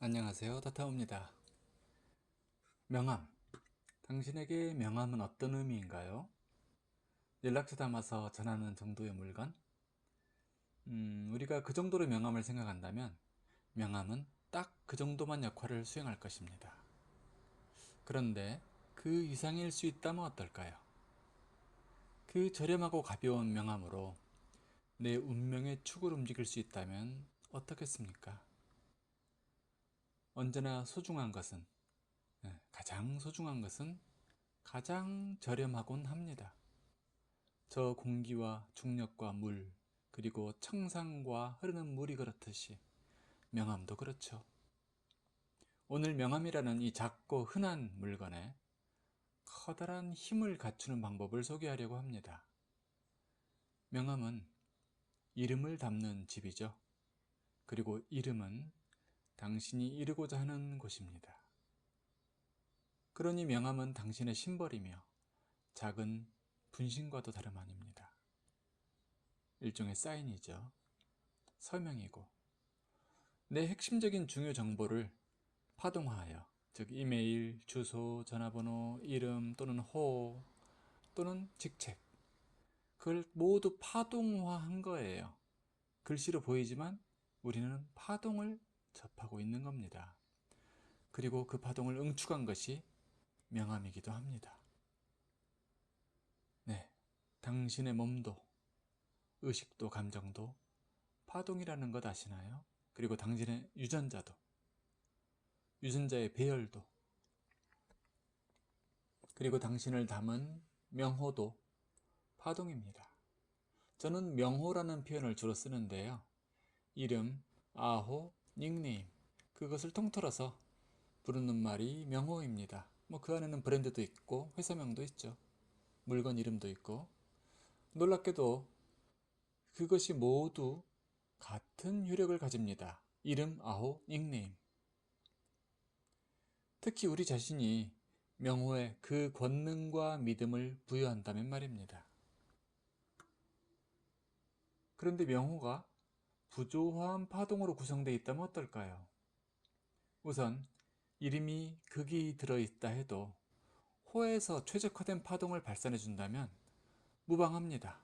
안녕하세요. 타타오입니다. 명함. 당신에게 명함은 어떤 의미인가요? 연락처 담아서 전하는 정도의 물건? 우리가 그 정도로 명함을 생각한다면 명함은 딱 그 정도만 역할을 수행할 것입니다. 그런데 그 이상일 수 있다면 어떨까요? 그 저렴하고 가벼운 명함으로 내 운명의 축을 움직일 수 있다면 어떻겠습니까? 언제나 소중한 것은, 가장 소중한 것은 가장 저렴하곤 합니다. 저 공기와 중력과 물, 그리고 청산과 흐르는 물이 그렇듯이 명함도 그렇죠. 오늘 명함이라는 이 작고 흔한 물건에 커다란 힘을 갖추는 방법을 소개하려고 합니다. 명함은 이름을 담는 집이죠. 그리고 이름은 당신이 이루고자 하는 곳입니다. 그러니 명함은 당신의 심벌이며 작은 분신과도 다름 아닙니다. 일종의 사인이죠. 서명이고 내 핵심적인 중요 정보를 파동화하여, 즉 이메일, 주소, 전화번호, 이름 또는 호호 또는 직책, 그걸 모두 파동화한 거예요. 글씨로 보이지만 우리는 파동을 접하고 있는 겁니다. 그리고 그 파동을 응축한 것이 명함이기도 합니다. 네, 당신의 몸도 의식도 감정도 파동이라는 것 아시나요? 그리고 당신의 유전자의 배열도, 그리고 당신을 담은 명호도 파동입니다. 저는 명호라는 표현을 주로 쓰는데요. 이름, 아호, 닉네임, 그것을 통틀어서 부르는 말이 명호입니다. 그 안에는 브랜드도 있고 회사명도 있죠. 물건 이름도 있고. 놀랍게도 그것이 모두 같은 효력을 가집니다. 이름, 아호, 닉네임. 특히 우리 자신이 명호에 그 권능과 믿음을 부여한다면 말입니다. 그런데 명호가 부조화한 파동으로 구성되어 있다면 어떨까요? 우선 이름이 극이 들어있다 해도 호에서 최적화된 파동을 발산해 준다면 무방합니다.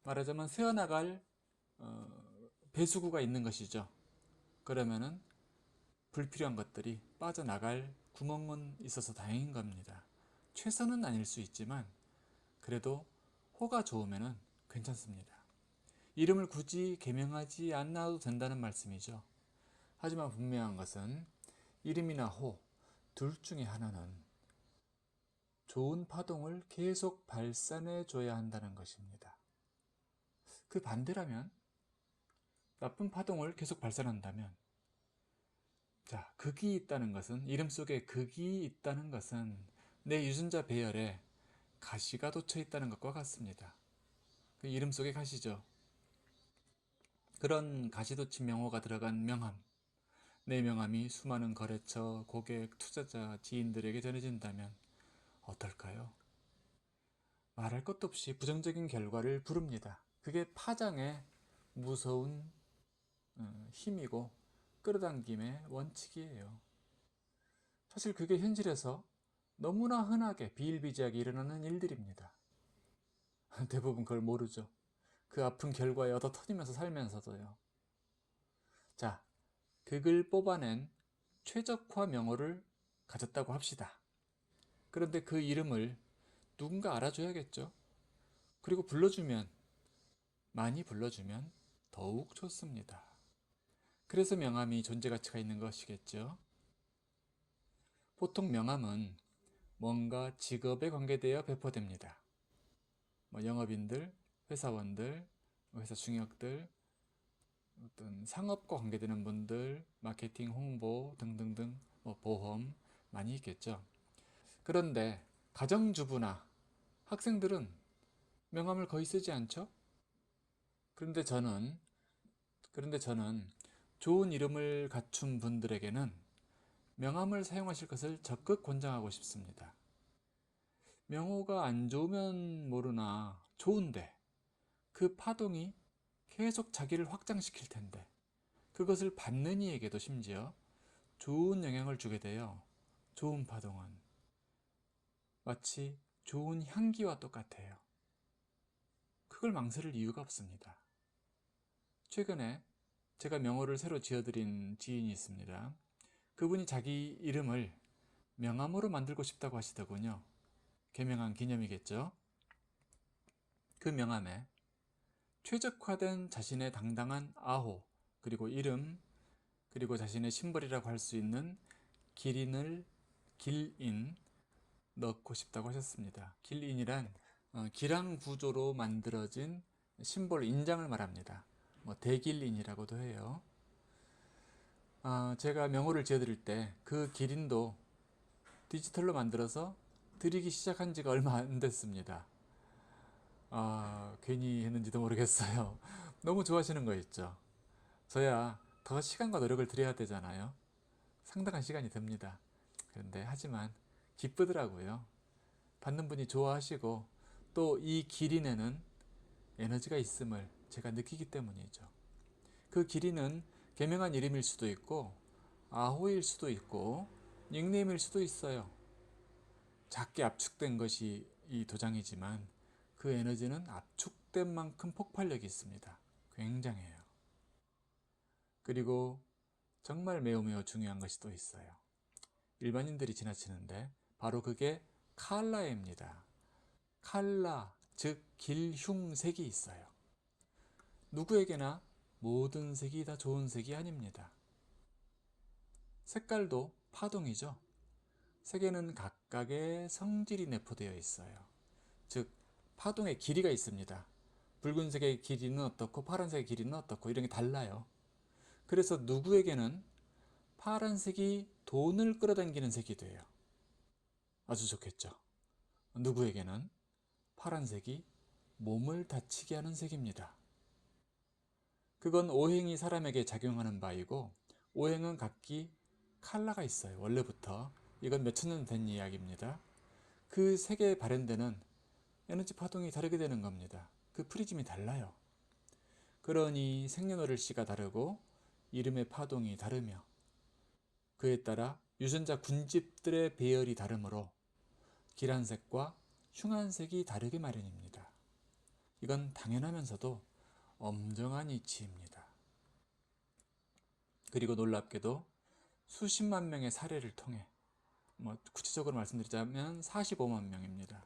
말하자면 새어나갈 배수구가 있는 것이죠. 그러면은 불필요한 것들이 빠져나갈 구멍은 있어서 다행인 겁니다. 최선은 아닐 수 있지만 그래도 호가 좋으면 괜찮습니다. 이름을 굳이 개명하지 않아도 된다는 말씀이죠. 하지만 분명한 것은 이름이나 호 둘 중에 하나는 좋은 파동을 계속 발산해 줘야 한다는 것입니다. 그 반대라면, 나쁜 파동을 계속 발산한다면, 자, 극이 있다는 것은, 이름 속에 극이 있다는 것은 내 유전자 배열에 가시가 돋쳐 있다는 것과 같습니다. 그 이름 속에 가시죠. 그런 가시돋친 명호가 들어간 명함, 내 명함이 수많은 거래처, 고객, 투자자, 지인들에게 전해진다면 어떨까요? 말할 것도 없이 부정적인 결과를 부릅니다. 그게 파장의 무서운 힘이고 끌어당김의 원칙이에요. 사실 그게 현실에서 너무나 흔하게 비일비재하게 일어나는 일들입니다. 대부분 그걸 모르죠. 그 아픈 결과에 얻어 터지면서 살면서도요. 자, 극을 뽑아낸 최적화 명호를 가졌다고 합시다. 그런데 그 이름을 누군가 알아줘야겠죠. 그리고 많이 불러주면 더욱 좋습니다. 그래서 명함이 존재 가치가 있는 것이겠죠. 보통 명함은 뭔가 직업에 관계되어 배포됩니다. 영업인들, 회사원들, 회사 중역들, 어떤 상업과 관계되는 분들, 마케팅, 홍보 등등등, 보험 많이 있겠죠. 그런데 가정주부나 학생들은 명함을 거의 쓰지 않죠? 그런데 저는 좋은 이름을 갖춘 분들에게는 명함을 사용하실 것을 적극 권장하고 싶습니다. 명호가 안 좋으면 모르나 좋은데 그 파동이 계속 자기를 확장시킬 텐데 그것을 받는 이에게도 심지어 좋은 영향을 주게 돼요. 좋은 파동은 마치 좋은 향기와 똑같아요. 그걸 망설일 이유가 없습니다. 최근에 제가 명호를 새로 지어드린 지인이 있습니다. 그분이 자기 이름을 명함으로 만들고 싶다고 하시더군요. 개명한 기념이겠죠. 그 명함에 최적화된 자신의 당당한 아호, 그리고 이름, 그리고 자신의 심벌이라고 할 수 있는 기린을 길인 넣고 싶다고 하셨습니다. 길인이란 기랑 구조로 만들어진 심볼 인장을 말합니다. 대길인이라고도 해요. 제가 명호를 지어드릴 때 그 기린도 디지털로 만들어서 드리기 시작한 지가 얼마 안 됐습니다. 괜히 했는지도 모르겠어요. 너무 좋아하시는 거 있죠. 저야 더 시간과 노력을 들여야 되잖아요. 상당한 시간이 듭니다. 그런데 하지만 기쁘더라고요. 받는 분이 좋아하시고 또 이 기린에는 에너지가 있음을 제가 느끼기 때문이죠. 그 기린은 개명한 이름일 수도 있고 아호일 수도 있고 닉네임일 수도 있어요. 작게 압축된 것이 이 도장이지만 그 에너지는 압축된 만큼 폭발력이 있습니다. 굉장해요. 그리고 정말 매우 중요한 것이 또 있어요. 일반인들이 지나치는데 바로 그게 칼라입니다. 칼라, 즉 길흉색이 있어요. 누구에게나 모든 색이 다 좋은 색이 아닙니다. 색깔도 파동이죠. 색에는 각각의 성질이 내포되어 있어요. 즉 파동의 길이가 있습니다. 붉은색의 길이는 어떻고 파란색의 길이는 어떻고 이런 게 달라요. 그래서 누구에게는 파란색이 돈을 끌어당기는 색이 돼요. 아주 좋겠죠. 누구에게는 파란색이 몸을 다치게 하는 색입니다. 그건 오행이 사람에게 작용하는 바이고 오행은 각기 칼라가 있어요. 원래부터. 이건 몇천 년 된 이야기입니다. 그 색에 발현되는 에너지 파동이 다르게 되는 겁니다. 그 프리즘이 달라요. 그러니 생년월일씨가 다르고 이름의 파동이 다르며 그에 따라 유전자 군집들의 배열이 다르므로 기란색과 흉한색이 다르게 마련입니다. 이건 당연하면서도 엄정한 이치입니다. 그리고 놀랍게도 수십만 명의 사례를 통해 구체적으로 말씀드리자면 45만 명입니다.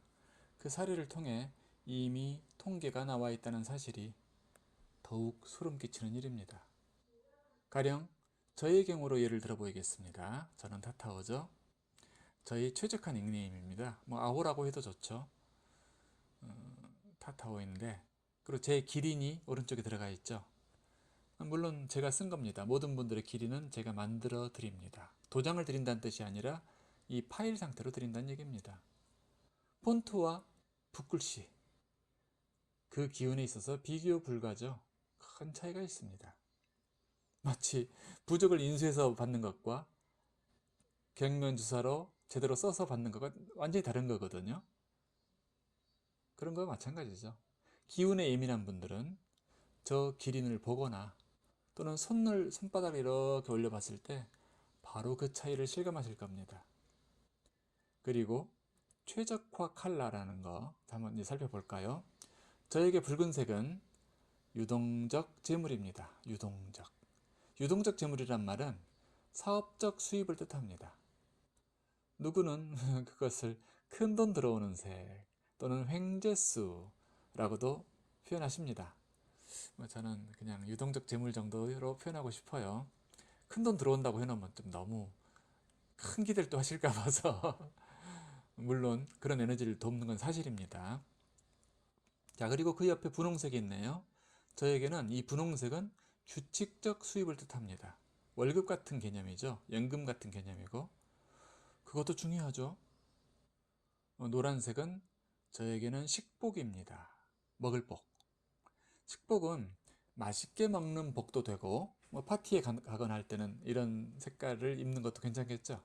그 사례를 통해 이미 통계가 나와 있다는 사실이 더욱 소름 끼치는 일입니다. 가령 저의 경우로 예를 들어 보이겠습니다. 저는 타타오죠. 저희 최적화 닉네임입니다. 아호라고 해도 좋죠. 타타오인데 그리고 제 기린이 오른쪽에 들어가 있죠. 물론 제가 쓴 겁니다. 모든 분들의 기린은 제가 만들어 드립니다. 도장을 드린다는 뜻이 아니라 이 파일 상태로 드린다는 얘기입니다. 폰트와 붓글씨 그 기운에 있어서 비교 불가죠. 큰 차이가 있습니다. 마치 부적을 인쇄해서 받는 것과 경면 주사로 제대로 써서 받는 것과 완전히 다른 거거든요. 그런 거와 마찬가지죠. 기운에 예민한 분들은 저 기린을 보거나 또는 손바닥을 이렇게 올려봤을 때 바로 그 차이를 실감하실 겁니다. 그리고 최적화 칼라라는 거 한번 이제 살펴볼까요? 저에게 붉은색은 유동적 재물입니다. 유동적 재물이란 말은 사업적 수입을 뜻합니다. 누구는 그것을 큰돈 들어오는 색 또는 횡재수라고도 표현하십니다. 저는 그냥 유동적 재물 정도로 표현하고 싶어요. 큰돈 들어온다고 해놓으면 좀 너무 큰 기대를 또 하실까 봐서 물론 그런 에너지를 돕는 건 사실입니다. 자, 그리고 그 옆에 분홍색이 있네요. 저에게는 이 분홍색은 규칙적 수입을 뜻합니다. 월급 같은 개념이죠. 연금 같은 개념이고 그것도 중요하죠. 노란색은 저에게는 식복입니다. 먹을 복. 식복은 맛있게 먹는 복도 되고 파티에 가거나 할 때는 이런 색깔을 입는 것도 괜찮겠죠.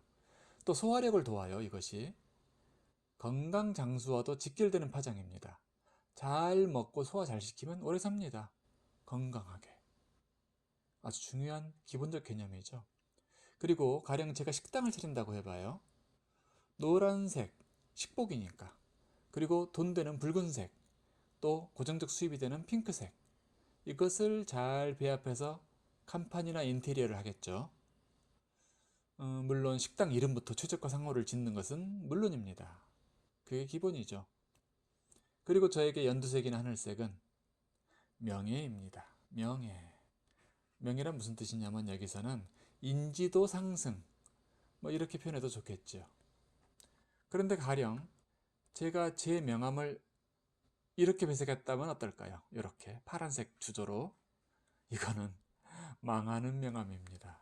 또 소화력을 도와요. 이것이 건강 장수와도 직결되는 파장입니다. 잘 먹고 소화 잘 시키면 오래 삽니다. 건강하게. 아주 중요한 기본적 개념이죠. 그리고 가령 제가 식당을 차린다고 해봐요. 노란색, 식복이니까. 그리고 돈 되는 붉은색, 또 고정적 수입이 되는 핑크색. 이것을 잘 배합해서 간판이나 인테리어를 하겠죠. 물론 식당 이름부터 최저가 상호를 짓는 것은 물론입니다. 그게 기본이죠. 그리고 저에게 연두색이나 하늘색은 명예입니다. 명예. 명예란 무슨 뜻이냐면 여기서는 인지도 상승, 뭐 이렇게 표현해도 좋겠죠. 그런데 가령 제가 제 명함을 이렇게 배색했다면 어떨까요? 이렇게 파란색 주조로. 이거는 망하는 명함입니다.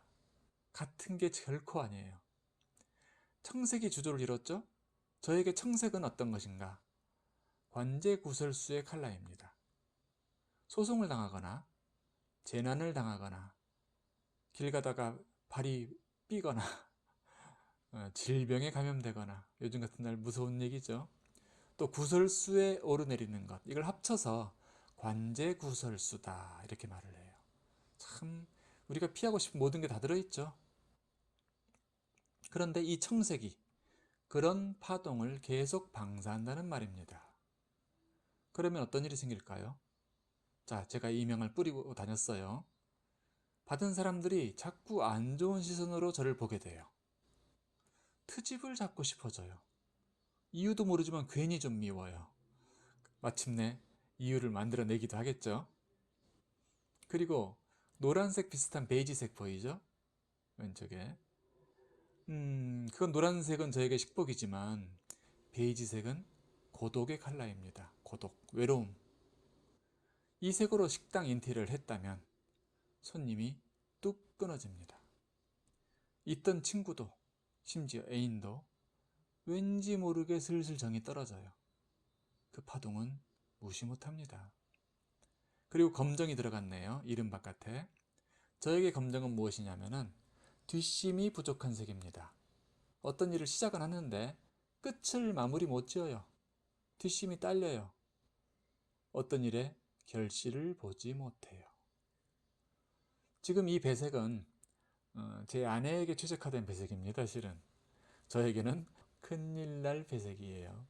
같은 게 결코 아니에요. 청색이 주조를 이뤘죠? 저에게 청색은 어떤 것인가? 관제구설수의 컬러입니다. 소송을 당하거나 재난을 당하거나 길 가다가 발이 삐거나 질병에 감염되거나 요즘 같은 날 무서운 얘기죠. 또 구설수에 오르내리는 것, 이걸 합쳐서 관제구설수다 이렇게 말을 해요. 참 우리가 피하고 싶은 모든 게 다 들어있죠. 그런데 이 청색이 그런 파동을 계속 방사한다는 말입니다. 그러면 어떤 일이 생길까요? 자, 제가 이명을 뿌리고 다녔어요. 받은 사람들이 자꾸 안 좋은 시선으로 저를 보게 돼요. 트집을 잡고 싶어져요. 이유도 모르지만 괜히 좀 미워요. 마침내 이유를 만들어내기도 하겠죠. 그리고 노란색 비슷한 베이지색 보이죠? 왼쪽에. 그건 노란색은 저에게 식복이지만 베이지색은 고독의 컬러입니다. 고독, 외로움. 이 색으로 식당 인테리어를 했다면 손님이 뚝 끊어집니다. 있던 친구도, 심지어 애인도 왠지 모르게 슬슬 정이 떨어져요. 그 파동은 무시 못합니다. 그리고 검정이 들어갔네요. 이름 바깥에. 저에게 검정은 무엇이냐면은 뒷심이 부족한 색입니다. 어떤 일을 시작은 하는데 끝을 마무리 못 지어요. 뒷심이 딸려요. 어떤 일에 결실을 보지 못해요. 지금 이 배색은 제 아내에게 최적화된 배색입니다. 실은 저에게는 큰일 날 배색이에요.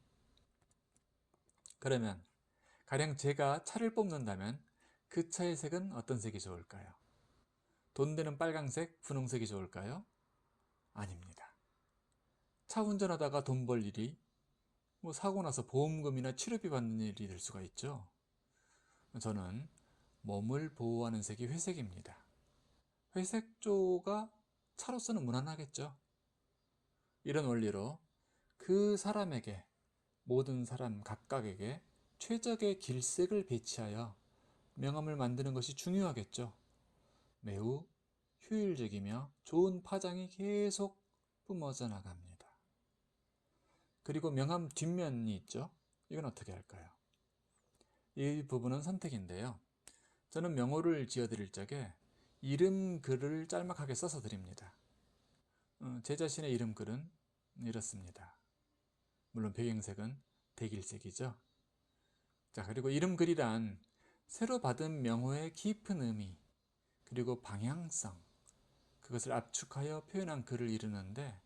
그러면 가령 제가 차를 뽑는다면 그 차의 색은 어떤 색이 좋을까요? 돈 되는 빨강색, 분홍색이 좋을까요? 아닙니다. 차 운전하다가 돈 벌 일이 뭐 사고 나서 보험금이나 치료비 받는 일이 될 수가 있죠. 저는 몸을 보호하는 색이 회색입니다. 회색조가 차로서는 무난하겠죠. 이런 원리로 그 사람에게, 모든 사람 각각에게 최적의 길색을 배치하여 명함을 만드는 것이 중요하겠죠. 매우 효율적이며 좋은 파장이 계속 뿜어져 나갑니다. 그리고 명함 뒷면이 있죠. 이건 어떻게 할까요? 이 부분은 선택인데요. 저는 명호를 지어드릴 적에 이름 글을 짤막하게 써서 드립니다. 제 자신의 이름 글은 이렇습니다. 물론 배경색은 대길색이죠. 자, 그리고 이름 글이란 새로 받은 명호의 깊은 의미, 그리고 방향성, 그것을 압축하여 표현한 글을 이루는데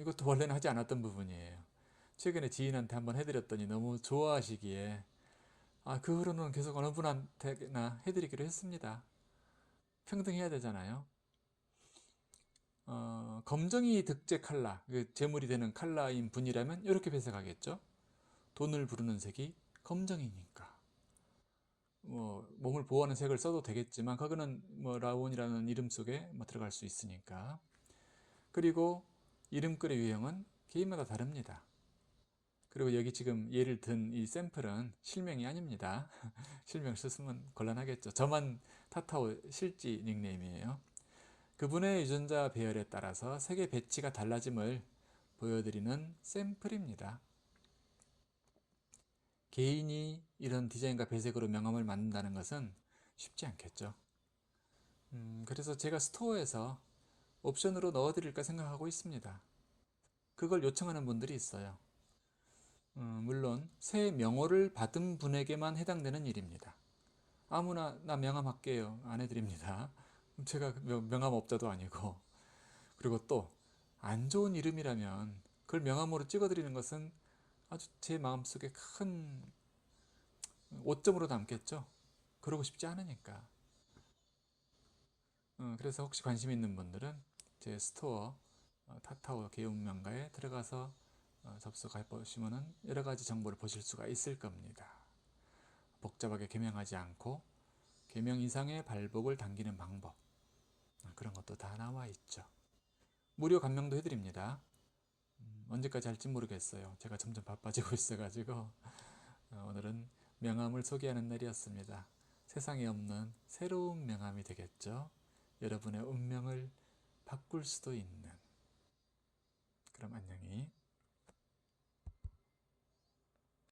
이것도 원래는 하지 않았던 부분이에요. 최근에 지인한테 한번 해드렸더니 너무 좋아하시기에 그 후로는 계속 어느 분한테나 해드리기로 했습니다. 평등해야 되잖아요. 검정이 득제 컬러, 재물이 되는 컬러인 분이라면 이렇게 배색하겠죠. 돈을 부르는 색이 검정이니까. 몸을 보호하는 색을 써도 되겠지만 그거는 라온이라는 이름 속에 들어갈 수 있으니까. 그리고 이름글의 유형은 개인마다 다릅니다. 그리고 여기 지금 예를 든 이 샘플은 실명이 아닙니다. 실명 쓰면 곤란하겠죠. 저만 타타오 실지 닉네임이에요. 그분의 유전자 배열에 따라서 색의 배치가 달라짐을 보여드리는 샘플입니다. 개인이 이런 디자인과 배색으로 명함을 만든다는 것은 쉽지 않겠죠. 그래서 제가 스토어에서 옵션으로 넣어드릴까 생각하고 있습니다. 그걸 요청하는 분들이 있어요. 물론 새 명호를 받은 분에게만 해당되는 일입니다. 아무나 나 명함 할게요 안 해드립니다. 제가 명함업자도 아니고. 그리고 또 안 좋은 이름이라면 그걸 명함으로 찍어드리는 것은 아주 제 마음속에 큰 오점으로 남겠죠. 그러고 싶지 않으니까. 그래서 혹시 관심 있는 분들은 제 스토어 타타오 개운명가에 들어가서 접속해 보시면 여러 가지 정보를 보실 수가 있을 겁니다. 복잡하게 개명하지 않고 개명 이상의 발복을 당기는 방법, 그런 것도 다 나와 있죠. 무료 감명도 해드립니다. 언제까지 할지 모르겠어요. 제가 점점 바빠지고 있어가지고 오늘은 명함을 소개하는 날이었습니다. 세상에 없는 새로운 명함이 되겠죠. 여러분의 운명을 바꿀 수도 있는. 그럼 안녕히.